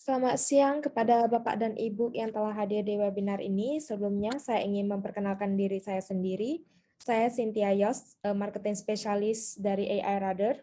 Selamat siang kepada Bapak dan Ibu yang telah hadir di webinar ini. Sebelumnya, saya ingin memperkenalkan diri saya sendiri. Saya Cynthia Yos, marketing spesialis dari AI Radar.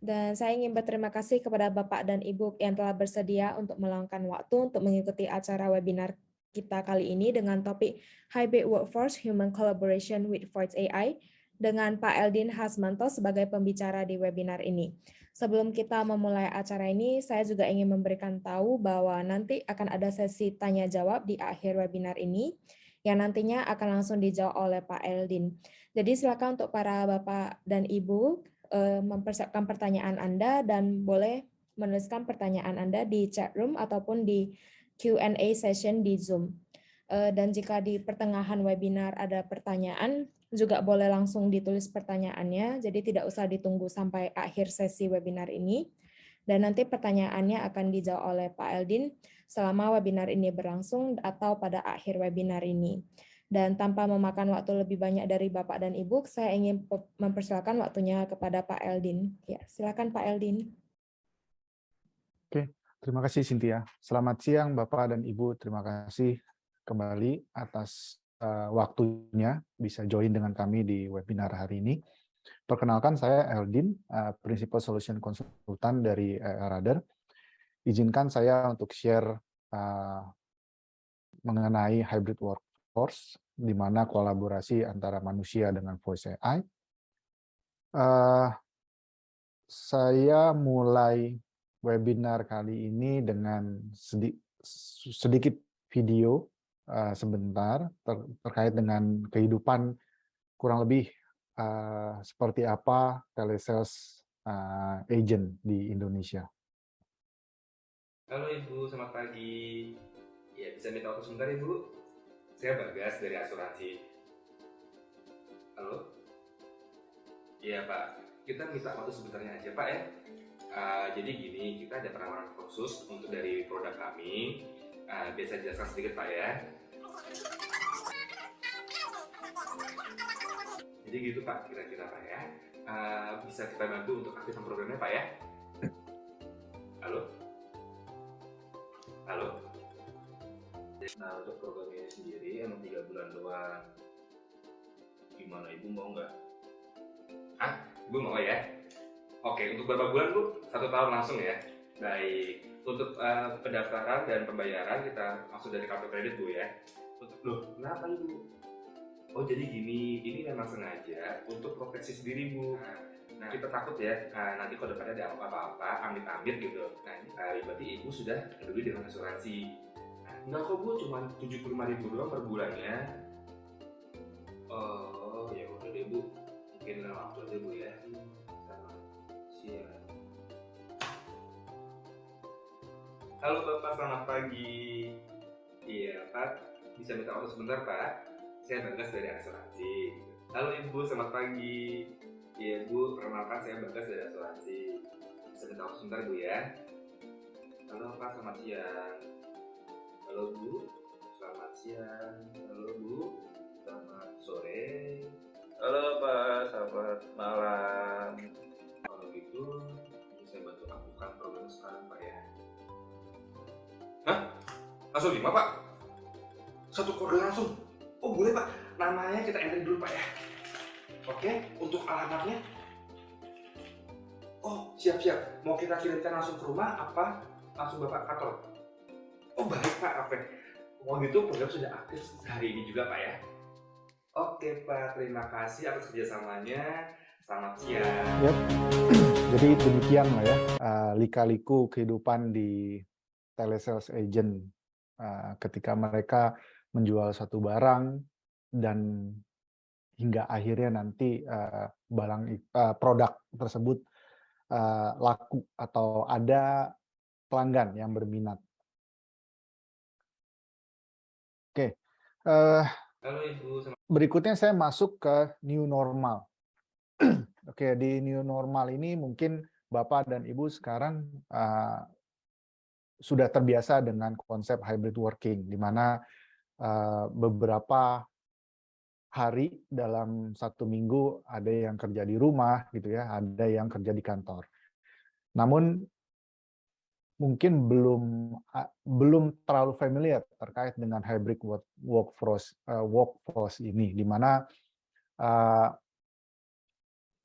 Dan saya ingin berterima kasih kepada Bapak dan Ibu yang telah bersedia untuk meluangkan waktu untuk mengikuti acara webinar kita kali ini dengan topik Hybrid Workforce Human Collaboration with Voice AI dengan Pak Eldin Hasmanto sebagai pembicara di webinar ini. Sebelum kita memulai acara ini, saya juga ingin memberikan tahu bahwa nanti akan ada sesi tanya-jawab di akhir webinar ini, yang nantinya akan langsung dijawab oleh Pak Eldin. Jadi silakan untuk para Bapak dan Ibu mempersiapkan pertanyaan Anda dan boleh menuliskan pertanyaan Anda di chat room ataupun di Q&A session di Zoom. Dan jika di pertengahan webinar ada pertanyaan, juga boleh langsung ditulis pertanyaannya, jadi tidak usah ditunggu sampai akhir sesi webinar ini. Dan nanti pertanyaannya akan dijawab oleh Pak Eldin selama webinar ini berlangsung atau pada akhir webinar ini. Dan tanpa memakan waktu lebih banyak dari Bapak dan Ibu, saya ingin mempersilakan waktunya kepada Pak Eldin. Ya, silakan Pak Eldin. Oke, terima kasih Cynthia. Selamat siang Bapak dan Ibu. Terima kasih kembali atas waktunya bisa join dengan kami di webinar hari ini. Perkenalkan saya Eldin, Principal Solution Consultant dari Radar. Izinkan saya untuk share mengenai hybrid workforce, di mana kolaborasi antara manusia dengan voice AI. Saya mulai webinar kali ini dengan sedikit video sebentar terkait dengan kehidupan kurang lebih seperti apa telesales agent di Indonesia. Halo Ibu, selamat pagi. Ya, bisa minta waktu sebentar Ibu? Saya Bagas dari asuransi. Halo? Iya Pak, kita minta waktu sebentarnya aja Pak ya. Jadi gini, kita ada penawaran khusus untuk dari produk kami. Bisa jelaskan sedikit Pak ya. Jadi gitu Pak, kira-kira Pak ya. Bisa kita bantu untuk aktifkan programnya Pak ya? Halo? Halo? Nah, untuk program ini sendiri emang 3 bulan doang. Gimana Ibu mau nggak? Ibu mau ya? Oke, untuk berapa bulan Bu? 1 tahun langsung ya? Baik. Untuk pendaftaran dan pembayaran kita langsung dari kartu kredit Bu ya? Loh, kenapa Ibu? Oh jadi gini, ini memang sengaja untuk proteksi sendiri Bu. Nah, kita takut ya, nanti kalau depannya ada apa-apa, amit-amit gitu. Nah, berarti Ibu sudah peduli dengan asuransi. Enggak kok Bu, cuma 75.000 doang per bulannya. Oh, ya udah deh Bu. Mungkin waktu aja Bu ya. Selamat siang. Halo Bapak, selamat pagi. Iya Pak, bisa minta waktu sebentar Pak? Saya Bagas dari asuransi. Halo Ibu, selamat pagi. Iya Bu, perkenalkan saya Bagas dari asuransi. Bisa minta waktu sebentar Bu ya? Halo Pak, selamat siang. Halo Bu, selamat siang. Halo Bu, selamat sore. Halo Pak, selamat malam. Kalau gitu, bisa bantu aktifkan program sekarang Pak ya? Hah? Langsung 5 Pak? Satu keluarga langsung? Oh boleh Pak, namanya kita enter dulu Pak ya. Oke, untuk alamatnya? Oh siap-siap, mau kita kirimkan langsung ke rumah apa langsung Bapak kantor? Oh baik Pak, oke. Mau gitu program sudah aktif hari ini juga Pak ya. Oke Pak, terima kasih atas kerjasamanya. Selamat siang. Yep. Jadi demikian lah ya lika-liku kehidupan di telesales agent ketika mereka menjual satu barang dan hingga akhirnya nanti produk tersebut laku atau ada pelanggan yang berminat. Oke, Halo Ibu. berikutnya saya masuk ke new normal. Oke, di new normal ini mungkin Bapak dan Ibu sekarang sudah terbiasa dengan konsep hybrid working, di mana beberapa hari dalam 1 minggu ada yang kerja di rumah gitu ya, ada yang kerja di kantor. Namun mungkin belum terlalu familiar terkait dengan hybrid workforce ini, di mana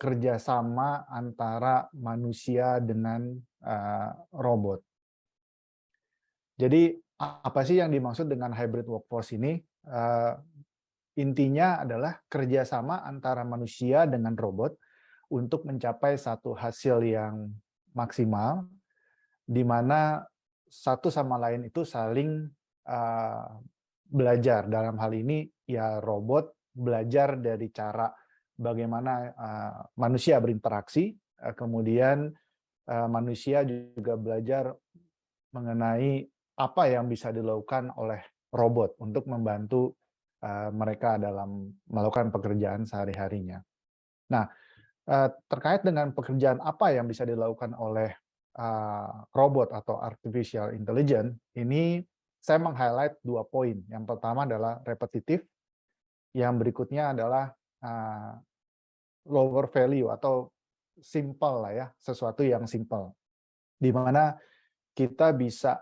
kerjasama antara manusia dengan robot. Jadi apa sih yang dimaksud dengan hybrid workforce ini? Intinya adalah kerjasama antara manusia dengan robot untuk mencapai satu hasil yang maksimal, di mana satu sama lain itu saling belajar. Dalam hal ini, ya robot belajar dari cara bagaimana manusia berinteraksi, kemudian manusia juga belajar mengenai apa yang bisa dilakukan oleh robot untuk membantu mereka dalam melakukan pekerjaan sehari-harinya. Nah, terkait dengan pekerjaan apa yang bisa dilakukan oleh robot atau artificial intelligence, ini saya meng-highlight 2 poin. Yang pertama adalah repetitif, yang berikutnya adalah lower value atau simple lah ya, sesuatu yang simple. Di mana kita bisa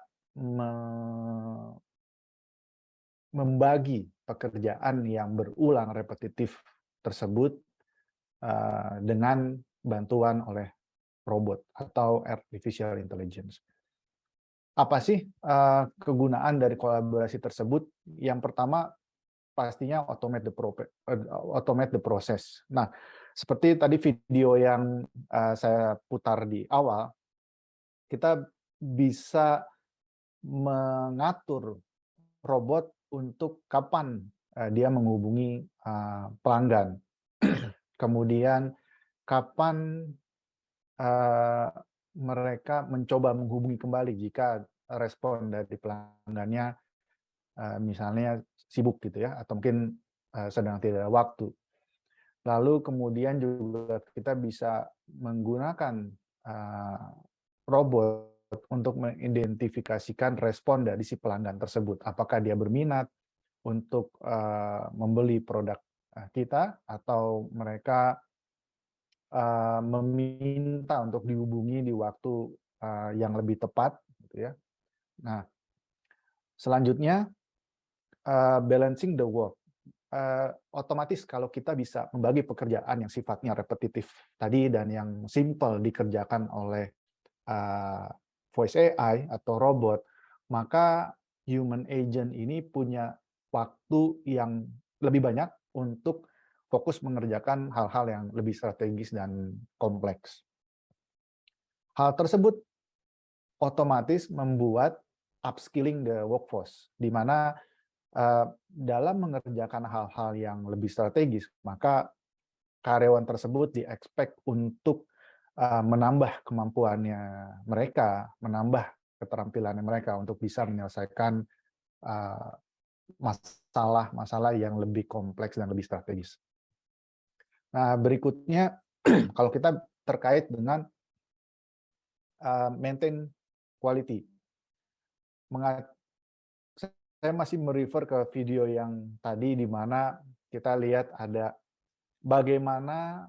membagi pekerjaan yang berulang repetitif tersebut dengan bantuan oleh robot atau artificial intelligence. Apa sih kegunaan dari kolaborasi tersebut? Yang pertama pastinya automate the process. Nah, seperti tadi video yang saya putar di awal, kita bisa mengatur robot untuk kapan dia menghubungi pelanggan. Kemudian kapan mereka mencoba menghubungi kembali jika respon dari pelanggannya misalnya sibuk gitu ya, atau mungkin sedang tidak ada waktu. Lalu kemudian juga kita bisa menggunakan robot untuk mengidentifikasikan respon dari si pelanggan tersebut. Apakah dia berminat untuk membeli produk kita, atau mereka meminta untuk dihubungi di waktu yang lebih tepat, gitu ya. Nah, selanjutnya balancing the work. Otomatis kalau kita bisa membagi pekerjaan yang sifatnya repetitif tadi dan yang simple dikerjakan oleh voice AI atau robot, maka human agent ini punya waktu yang lebih banyak untuk fokus mengerjakan hal-hal yang lebih strategis dan kompleks. Hal tersebut otomatis membuat upskilling the workforce, di mana dalam mengerjakan hal-hal yang lebih strategis, maka karyawan tersebut di-expect untuk menambah kemampuannya mereka, menambah keterampilannya mereka untuk bisa menyelesaikan masalah-masalah yang lebih kompleks dan lebih strategis. Nah, berikutnya kalau kita terkait dengan maintain quality. Saya masih merefer ke video yang tadi di mana kita lihat ada bagaimana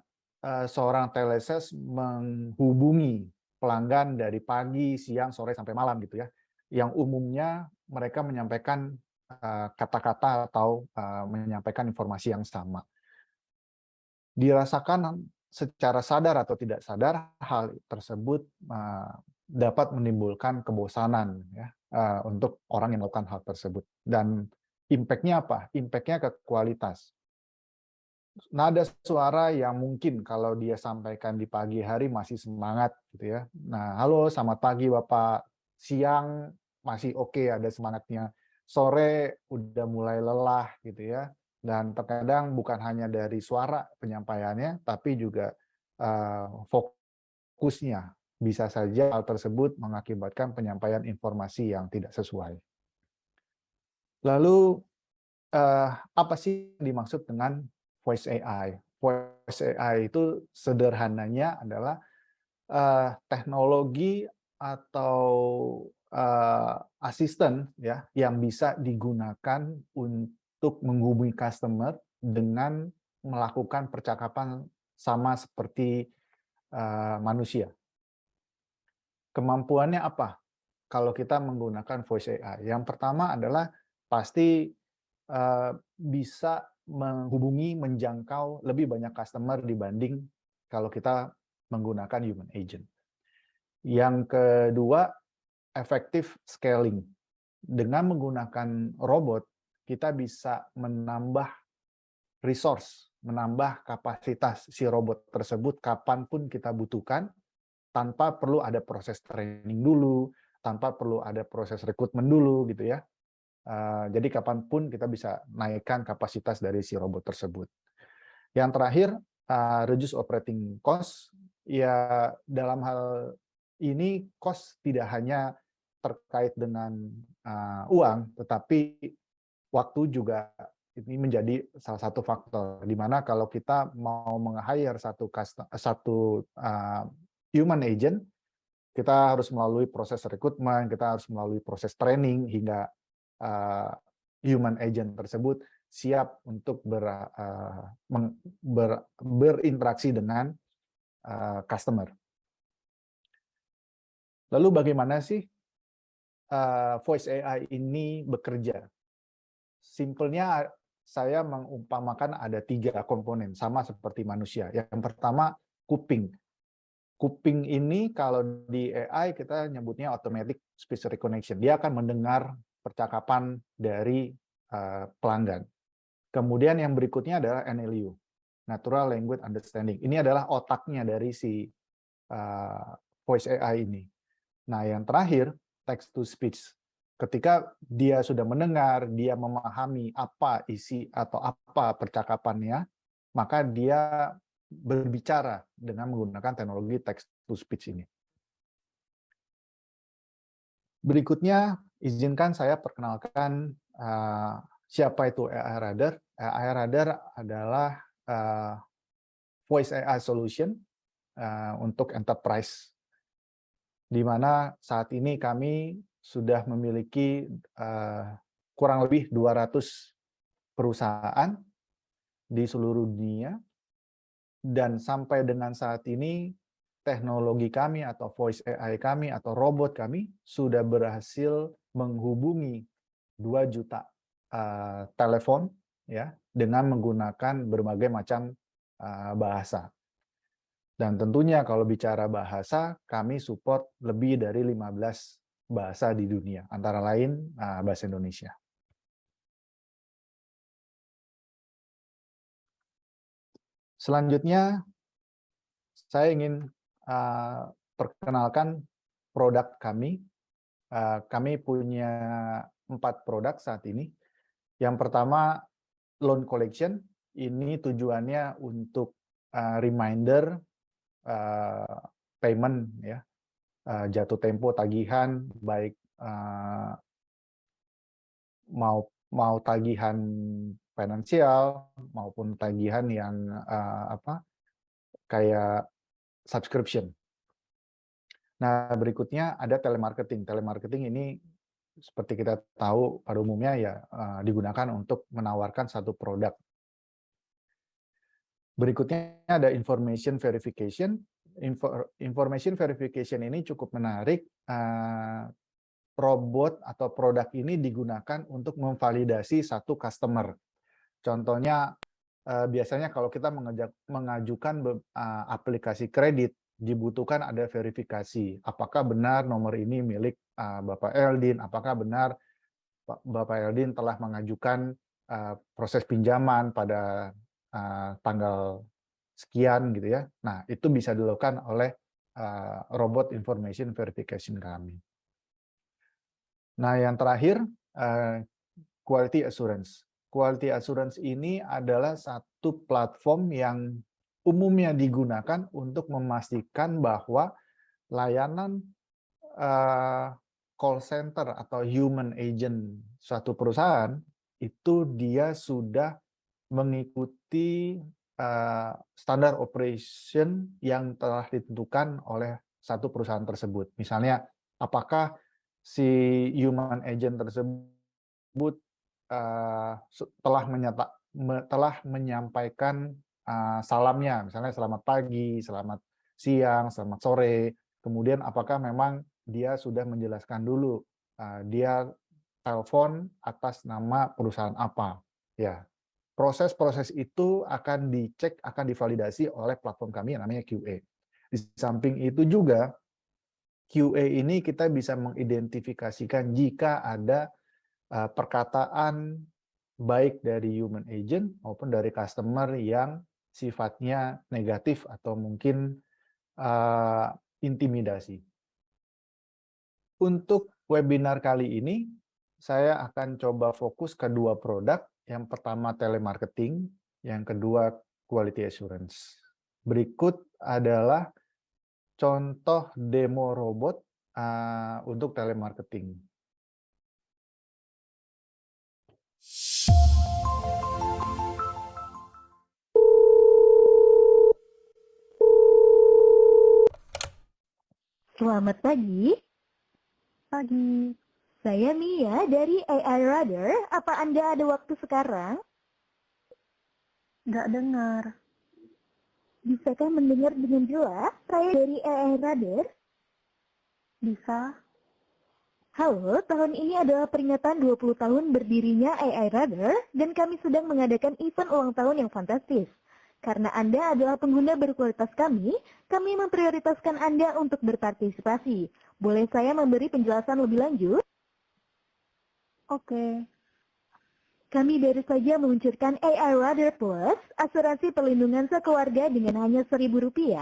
seorang telesales menghubungi pelanggan dari pagi, siang, sore, sampai malam gitu ya. Yang umumnya mereka menyampaikan kata-kata atau menyampaikan informasi yang sama. Dirasakan secara sadar atau tidak sadar, hal tersebut dapat menimbulkan kebosanan ya untuk orang yang melakukan hal tersebut. Dan impact-nya apa? Impact-nya ke kualitas. Nada suara yang mungkin kalau dia sampaikan di pagi hari masih semangat gitu ya. Nah, halo selamat pagi Bapak, siang masih oke, ada semangatnya. Sore udah mulai lelah gitu ya. Dan terkadang bukan hanya dari suara penyampaiannya, tapi juga fokusnya. Bisa saja hal tersebut mengakibatkan penyampaian informasi yang tidak sesuai. Lalu apa sih dimaksud dengan voice AI? Voice AI itu sederhananya adalah teknologi atau asisten ya yang bisa digunakan untuk menghubungi customer dengan melakukan percakapan sama seperti manusia. Kemampuannya apa? kalau kita menggunakan voice AI. Yang pertama adalah pasti bisa menghubungi, menjangkau lebih banyak customer dibanding kalau kita menggunakan human agent. Yang kedua, efektif scaling. Dengan menggunakan robot, kita bisa menambah resource, menambah kapasitas si robot tersebut kapanpun kita butuhkan, tanpa perlu ada proses training dulu, tanpa perlu ada proses rekrutmen dulu, gitu ya. Jadi kapanpun kita bisa naikkan kapasitas dari si robot tersebut. Yang terakhir, reduce operating cost. Ya, dalam hal ini cost tidak hanya terkait dengan uang, tetapi waktu juga ini menjadi salah satu faktor. Di mana kalau kita mau meng-hire satu human agent, kita harus melalui proses rekrutmen, kita harus melalui proses training hingga human agent tersebut siap untuk berinteraksi dengan customer. Lalu bagaimana sih voice AI ini bekerja? Simpelnya saya mengumpamakan ada 3 komponen, sama seperti manusia. Yang pertama, kuping. Kuping ini kalau di AI kita nyebutnya automatic speech recognition. Dia akan mendengar percakapan dari pelanggan. Kemudian yang berikutnya adalah NLU, Natural Language Understanding. Ini adalah otaknya dari si voice AI ini. Nah, yang terakhir, text to speech. Ketika dia sudah mendengar, dia memahami apa isi atau apa percakapannya, maka dia berbicara dengan menggunakan teknologi text to speech ini. Berikutnya, izinkan saya perkenalkan siapa itu AI Radar. AI Radar adalah voice AI solution untuk enterprise, di mana saat ini kami sudah memiliki kurang lebih 200 perusahaan di seluruh dunia, dan sampai dengan saat ini teknologi kami atau voice AI kami atau robot kami sudah berhasil menghubungi 2 juta telepon ya dengan menggunakan berbagai macam bahasa. Dan tentunya kalau bicara bahasa, kami support lebih dari 15 bahasa di dunia, antara lain bahasa Indonesia. Selanjutnya, saya ingin perkenalkan produk kami. Kami punya 4 produk saat ini. Yang pertama, Loan Collection. Ini tujuannya untuk reminder payment, ya, jatuh tempo tagihan, baik mau tagihan finansial maupun tagihan yang kayak subscription. Nah, berikutnya ada telemarketing. Telemarketing ini seperti kita tahu pada umumnya ya digunakan untuk menawarkan satu produk. Berikutnya ada information verification. Information verification ini cukup menarik. Robot atau produk ini digunakan untuk memvalidasi satu customer. Contohnya, biasanya kalau kita mengajukan aplikasi kredit, dibutuhkan ada verifikasi. Apakah benar nomor ini milik Bapak Eldin? Apakah benar Bapak Eldin telah mengajukan proses pinjaman pada tanggal sekian gitu ya. Nah, itu bisa dilakukan oleh robot information verification kami. Nah, yang terakhir, quality assurance. Quality assurance ini adalah satu platform yang umumnya digunakan untuk memastikan bahwa layanan call center atau human agent suatu perusahaan itu dia sudah mengikuti standar operation yang telah ditentukan oleh satu perusahaan tersebut. Misalnya, apakah si human agent tersebut telah menyampaikan salamnya, misalnya selamat pagi, selamat siang, selamat sore. Kemudian apakah memang dia sudah menjelaskan dulu dia telepon atas nama perusahaan apa. Ya, proses-proses itu akan dicek, akan divalidasi oleh platform kami yang namanya QA. Di samping itu juga QA ini kita bisa mengidentifikasikan jika ada perkataan baik dari human agent maupun dari customer yang sifatnya negatif atau mungkin intimidasi. Untuk webinar kali ini, saya akan coba fokus ke dua produk. Yang pertama telemarketing, yang kedua quality assurance. Berikut adalah contoh demo robot untuk telemarketing. Selamat pagi. Pagi. Saya Mia dari AI Radar. Apa Anda ada waktu sekarang? Nggak dengar. Bisakah mendengar dengan jelas? Saya dari AI Radar. Bisa. Halo, tahun ini adalah peringatan 20 tahun berdirinya AI Radar dan kami sedang mengadakan event ulang tahun yang fantastis. Karena Anda adalah pengguna berkualitas kami memprioritaskan Anda untuk berpartisipasi. Boleh saya memberi penjelasan lebih lanjut? Oke. Kami baru saja meluncurkan AI Radar Plus, asuransi perlindungan sekeluarga dengan hanya Rp1.000.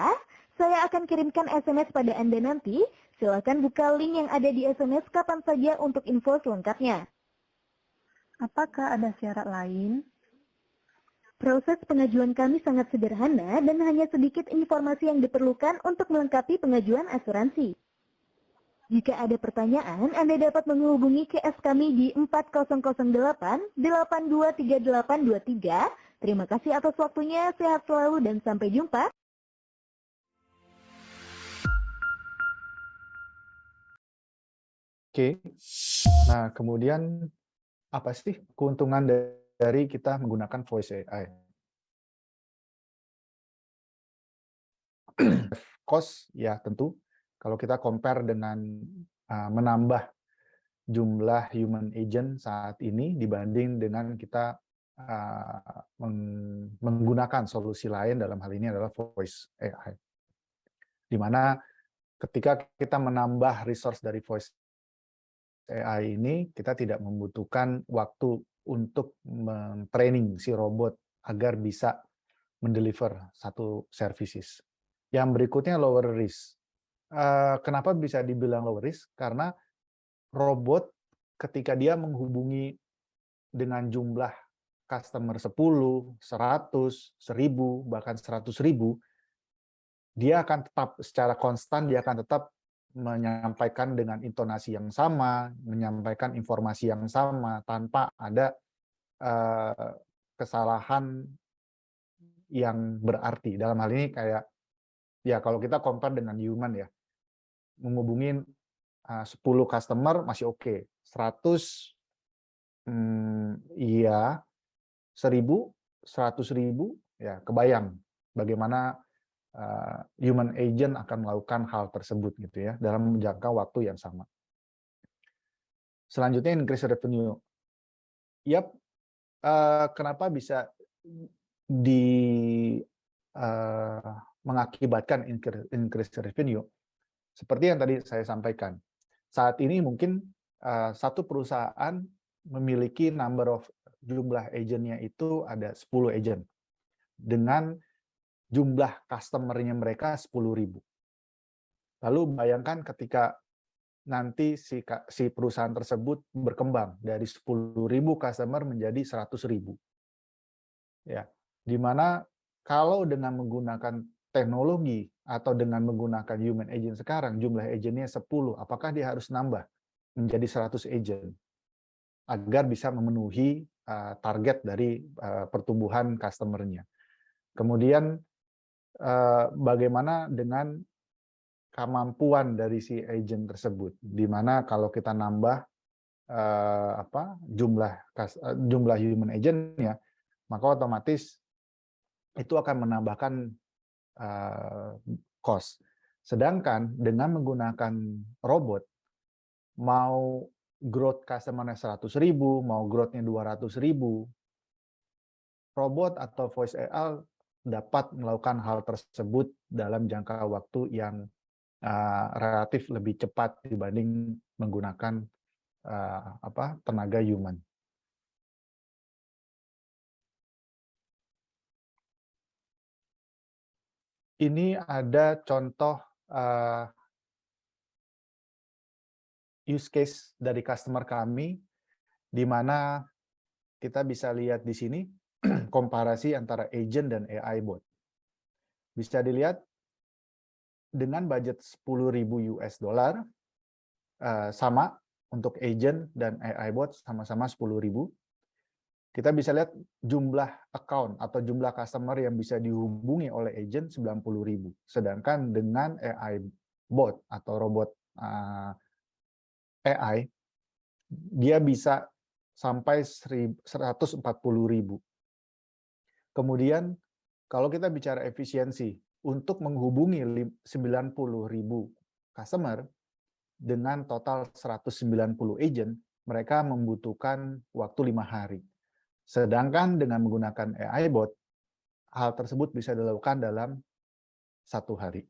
Saya akan kirimkan SMS pada Anda nanti. Silakan buka link yang ada di SMS kapan saja untuk info selengkapnya. Apakah ada syarat lain? Proses pengajuan kami sangat sederhana dan hanya sedikit informasi yang diperlukan untuk melengkapi pengajuan asuransi. Jika ada pertanyaan, Anda dapat menghubungi QS kami di 4008-823823. Terima kasih atas waktunya, sehat selalu dan sampai jumpa. Oke. Nah, kemudian apa sih keuntungan dari kita menggunakan voice AI? Cost, ya tentu. Kalau kita compare dengan menambah jumlah human agent saat ini dibanding dengan kita menggunakan solusi lain, dalam hal ini adalah voice AI. Di mana ketika kita menambah resource dari voice AI ini, kita tidak membutuhkan waktu untuk training si robot agar bisa mendeliver satu services. Yang berikutnya lower risk. Kenapa bisa dibilang lower risk? Karena robot ketika dia menghubungi dengan jumlah customer 10, 100, 1000, bahkan 100.000, dia akan tetap secara konstan, dia akan tetap menyampaikan dengan intonasi yang sama, menyampaikan informasi yang sama, tanpa ada kesalahan yang berarti. Dalam hal ini kayak, ya kalau kita compare dengan human ya, menghubungin 10 customer masih oke, 100 iya, 1000, 100.000, ya kebayang bagaimana human agent akan melakukan hal tersebut gitu ya dalam menjangka waktu yang sama. Selanjutnya increase revenue. Yap, kenapa bisa mengakibatkan increase revenue? Seperti yang tadi saya sampaikan, saat ini mungkin satu perusahaan memiliki jumlah agentnya itu ada 10 agent dengan jumlah customer-nya mereka 10.000. Lalu bayangkan ketika nanti si perusahaan tersebut berkembang dari 10.000 customer menjadi 100.000. Ya, dimana kalau dengan menggunakan teknologi atau dengan menggunakan human agent sekarang, jumlah agentnya 10, apakah dia harus nambah menjadi 100 agent agar bisa memenuhi target dari pertumbuhan customer-nya. Kemudian bagaimana dengan kemampuan dari si agent tersebut, di mana kalau kita nambah jumlah human agent-nya, maka otomatis itu akan menambahkan cost. Sedangkan dengan menggunakan robot, mau growth customer-nya 100.000, mau growth-nya 200.000, robot atau voice AI dapat melakukan hal tersebut dalam jangka waktu yang relatif lebih cepat dibanding menggunakan tenaga human. Ini ada contoh use case dari customer kami, di mana kita bisa lihat di sini komparasi antara agent dan AI bot. Bisa dilihat dengan budget 10.000 US dollar, sama untuk agent dan AI bot sama-sama 10.000. Kita bisa lihat jumlah account atau jumlah customer yang bisa dihubungi oleh agent 90.000. Sedangkan dengan AI bot atau robot AI, dia bisa sampai 140.000. Kemudian kalau kita bicara efisiensi, untuk menghubungi 90.000 customer dengan total 190 agent, mereka membutuhkan waktu 5 hari. Sedangkan dengan menggunakan AI bot, hal tersebut bisa dilakukan dalam 1 hari.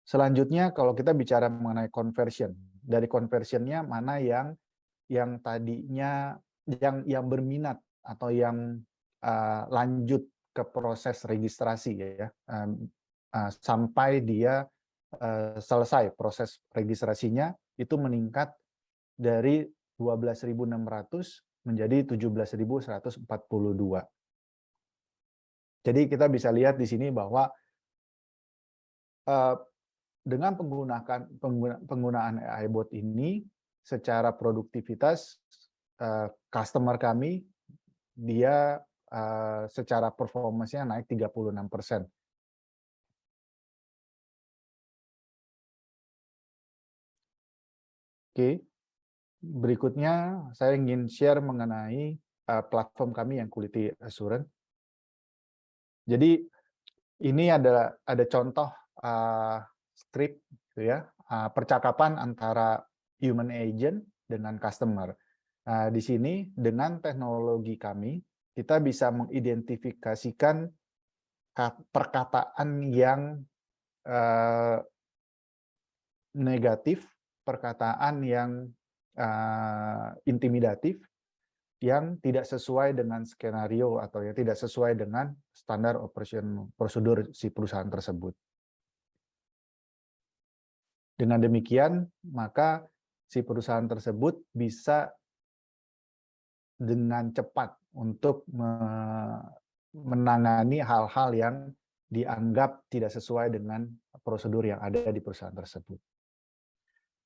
Selanjutnya, kalau kita bicara mengenai conversion, dari conversionnya mana yang tadinya yang berminat atau yang lanjut ke proses registrasi ya, sampai dia selesai proses registrasinya, itu meningkat dari 12.600 menjadi 17.142. Jadi kita bisa lihat di sini bahwa dengan penggunaan AI bot ini, secara produktivitas customer kami, dia secara performance-nya naik 36%. Oke, berikutnya saya ingin share mengenai platform kami yang Quality Assurance. Jadi ini ada contoh script, gitu ya, percakapan antara human agent dengan customer. Di sini dengan teknologi kami, kita bisa mengidentifikasikan perkataan yang negatif, perkataan yang intimidatif, yang tidak sesuai dengan skenario atau yang tidak sesuai dengan standar operation prosedur si perusahaan tersebut. Dengan demikian, maka si perusahaan tersebut bisa dengan cepat untuk menangani hal-hal yang dianggap tidak sesuai dengan prosedur yang ada di perusahaan tersebut.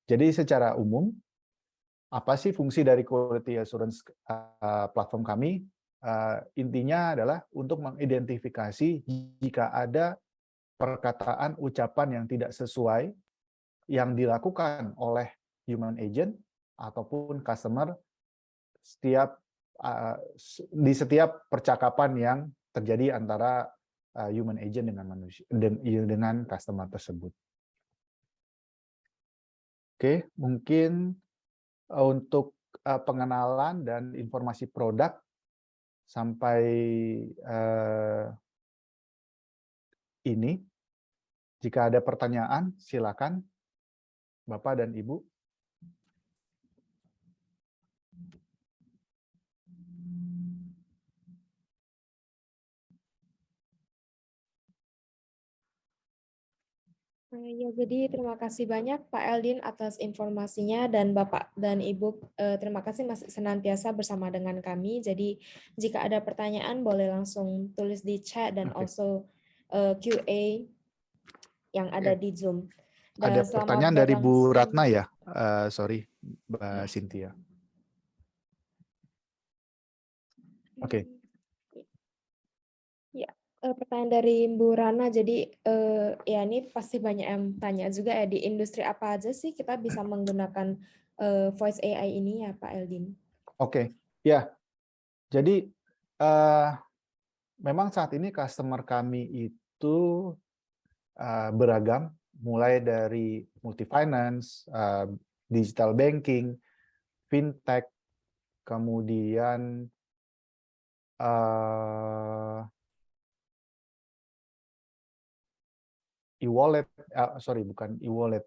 Jadi secara umum, apa sih fungsi dari Quality Assurance platform kami? Intinya adalah untuk mengidentifikasi jika ada perkataan, ucapan yang tidak sesuai yang dilakukan oleh human agent ataupun customer di setiap percakapan yang terjadi antara human agent dengan customer tersebut. Oke, mungkin untuk pengenalan dan informasi produk sampai ini. Jika ada pertanyaan, silakan Bapak dan Ibu. Ya, jadi terima kasih banyak Pak Eldin atas informasinya, dan Bapak dan Ibu terima kasih masih senantiasa bersama dengan kami. Jadi jika ada pertanyaan boleh langsung tulis di chat dan also QA yang ada di Zoom. Dan ada pertanyaan dari Bu Ratna ya? Sorry, Mbak Cynthia. Oke. Ya, pertanyaan dari Bu Rana. Jadi ya ini pasti banyak yang tanya juga ya, di industri apa aja sih kita bisa menggunakan voice AI ini ya Pak Eldin? Oke, ya. Jadi memang saat ini customer kami itu beragam, mulai dari multi-finance, digital banking, fintech, kemudian e-wallet, sorry bukan e-wallet,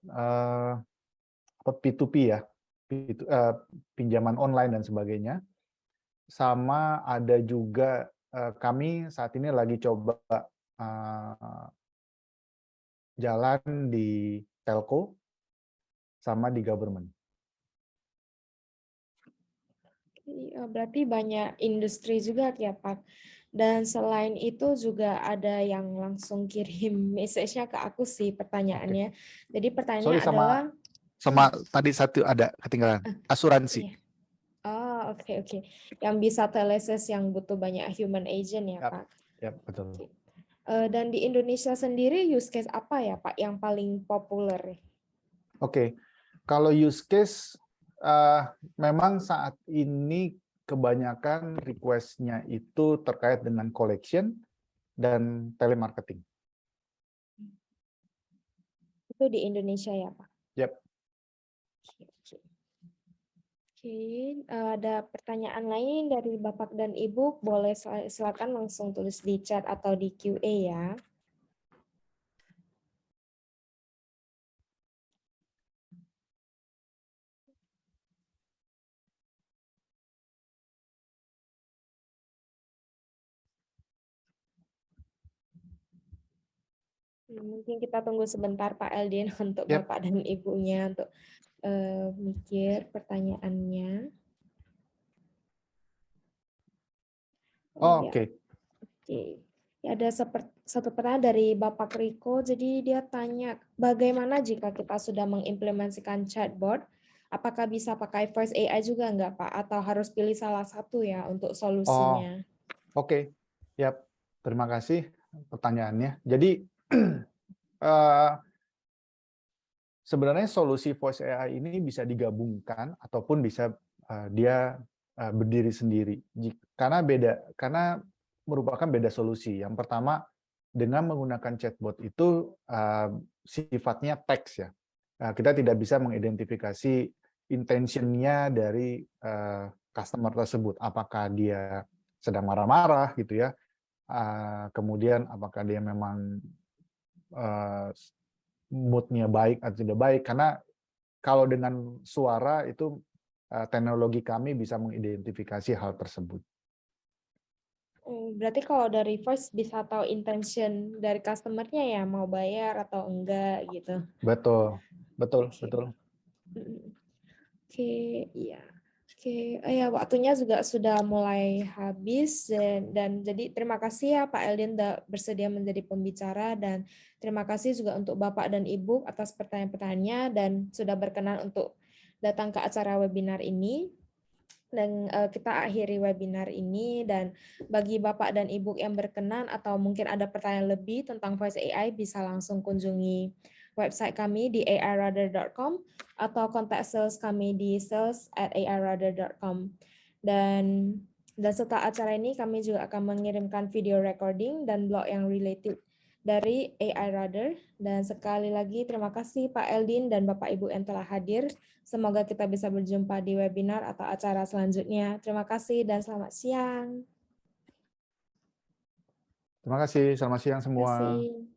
P2P ya, pinjaman online dan sebagainya. Sama ada juga kami saat ini lagi coba jalan di telco sama di government. Berarti banyak industri juga ya Pak. Dan selain itu juga ada yang langsung kirim message-nya ke aku sih pertanyaannya. Jadi pertanyaannya Sorry, adalah sama tadi satu ada ketinggalan, asuransi. Iya. Oh, oke. Yang bisa telesis yang butuh banyak human agent ya, Yap. Pak. Ya, betul. Oke. Dan di Indonesia sendiri use case apa ya, Pak, yang paling populer? Oke. Kalau use case memang saat ini kebanyakan request-nya itu terkait dengan collection dan telemarketing. Itu di Indonesia ya, Pak? Yap. Oke, ada pertanyaan lain dari Bapak dan Ibu, boleh silakan langsung tulis di chat atau di QA ya. Mungkin kita tunggu sebentar Pak Eldin untuk Yap. Bapak dan Ibunya untuk mikir pertanyaannya. Oh, Ya. oke. Oke. Ya, ada satu pertanyaan dari Bapak Riko. Jadi dia tanya, bagaimana jika kita sudah mengimplementasikan chatbot, apakah bisa pakai Voice AI juga enggak Pak? Atau harus pilih salah satu ya untuk solusinya? Oke. Yap. Terima kasih pertanyaannya. Jadi sebenarnya solusi Voice AI ini bisa digabungkan ataupun bisa dia berdiri sendiri. Karena merupakan beda solusi. Yang pertama, dengan menggunakan chatbot itu sifatnya teks ya. Kita tidak bisa mengidentifikasi intentionnya dari customer tersebut. Apakah dia sedang marah-marah gitu ya. Kemudian apakah dia memang mood-nya baik atau tidak baik. Karena kalau dengan suara itu teknologi kami bisa mengidentifikasi hal tersebut. Berarti kalau dari voice bisa tahu intention dari customer-nya ya, mau bayar atau enggak gitu. Betul. Oke, iya. Oke, ya waktunya juga sudah mulai habis dan jadi terima kasih ya Pak Eldin sudah bersedia menjadi pembicara dan terima kasih juga untuk Bapak dan Ibu atas pertanyaan-pertanyaannya dan sudah berkenan untuk datang ke acara webinar ini. Dan kita akhiri webinar ini dan bagi Bapak dan Ibu yang berkenan atau mungkin ada pertanyaan lebih tentang Voice AI bisa langsung kunjungi website kami di airadar.com atau kontak sales kami di sales@airadar.com. Dan setelah acara ini kami juga akan mengirimkan video recording dan blog yang related dari AI Radar. Dan sekali lagi terima kasih Pak Eldin dan Bapak Ibu yang telah hadir. Semoga kita bisa berjumpa di webinar atau acara selanjutnya. Terima kasih dan selamat siang. Terima kasih, selamat siang semua. Terima kasih.